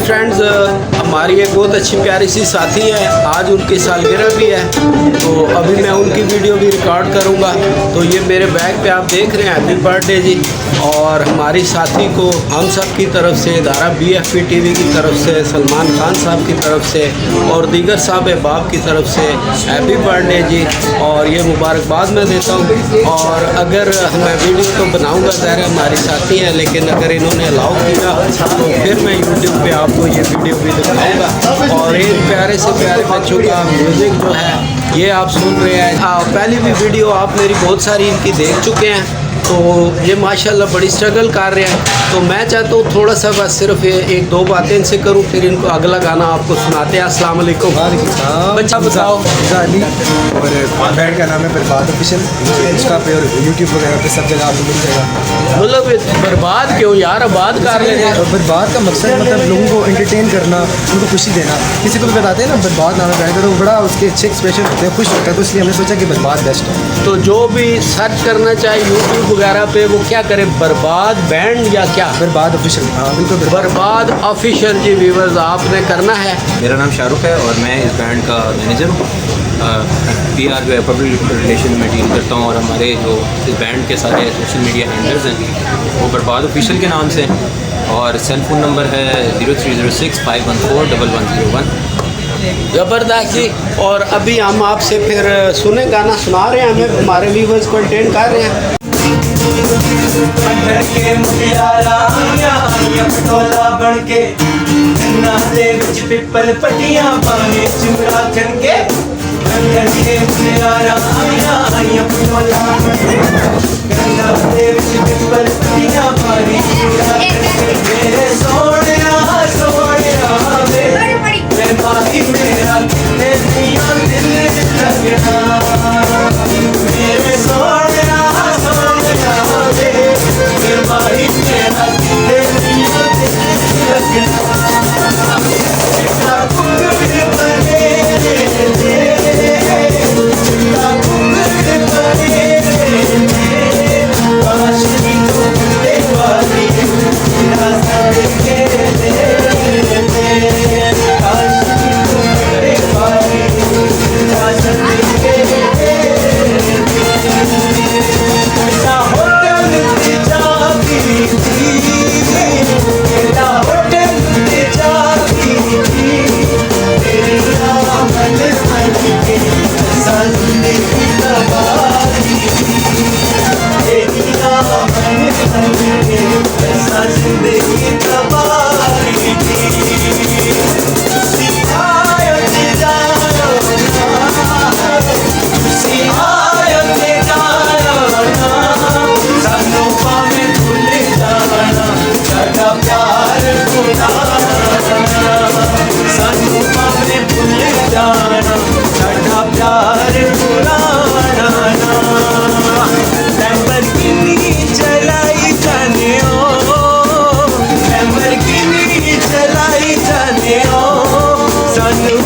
Friends, हमारी एक बहुत अच्छी प्यारी सी साथी है, आज उनकी सालगिरह भी है, तो अभी मैं उनकी वीडियो भी रिकॉर्ड करूंगा। तो ये मेरे बैग पे आप देख रहे हैं, हैप्पी बर्थडे जी। और हमारी साथी को हम सब की तरफ से, इदारा BFP TV की तरफ से, सलमान खान साहब की तरफ से और दीगर साहब अहबाब की तरफ से हैप्पी बर्थडे जी। और ये मुबारकबाद मैं देता हूँ। और अगर मैं वीडियो तो बनाऊँगा, ज़ाहिर हमारी साथी है, लेकिन अगर इन्होंने अलाउ किया तो फिर मैं यूट्यूब पे आपको ये वीडियो भी दिखाऊंगा। और एक प्यारे से प्यारे बच्चों का म्यूज़िक जो है ये आप सुन रहे हैं। पहली भी वीडियो आप मेरी बहुत सारी इनकी देख चुके हैं, तो ये माशाल्लाह बड़ी स्ट्रगल कर रहे हैं। तो मैं चाहता हूँ थोड़ा सा बस सिर्फ एक दो बातें इनसे करूँ, फिर इनको अगला गाना आपको सुनाते हैं। अस्सलाम वालेकुम। बच्चा बताओ। अली और बैंड का नाम है बर्बाद ऑफिशियल, उसका पे और यूट्यूब वगैरह पे सब जगह आपको मिल जाएगा। मतलब बर्बाद क्यों यार, आबाद कर रहे हैं। और बर्बाद का मकसद मतलब लोगों को एंटरटेन करना, उनको खुशी देना। किसी को भी बताते हैं ना बर्बाद नाम है बैंड का, तो बड़ा उसके अच्छे एक्सप्रेशन होते हैं, खुश होता है, तो इसलिए हमने सोचा कि बर्बाद बेस्ट है। तो जो भी सर्च करना चाहे यूट्यूब वगैरह पे वो क्या करे, बर्बाद बैंड या क्या? बर्बाद ऑफिशियल, हाँ बिल्कुल बर्बाद ऑफिशियल जी। व्यूअर्स आपने करना है। मेरा नाम शाहरुख है और मैं इस बैंड का मैनेजर हूँ। PR जो है पब्लिक रिलेशन में डील करता हूँ, और हमारे जो इस बैंड के सारे सोशल मीडिया हैंडल्स हैं वो बर्बाद ऑफिशियल के नाम से हैं। और सेल फ़ोन नंबर है 0306 514 1101। ज़बरदस्त जी। और अभी हम आपसे फिर सुने गाना सुना रहे हैं, हमें हमारे व्यूअर्स को एंटरटेन कर रहे हैं। पटोला बन के दे विच पिपल पट्टियां पाने चूड़ा खनके के मुनियारा आइया पटोला बन के दे विच पिपल पट्टियां पाने चूड़ा खनके। मेरे सोनिया सोनिया वे माही मेरा कितने दिया दिल लगना। मेरे सोनिया सोनिया वे माही मेरा कितने दिया दिल लगना। चलाई जाने ओ सानू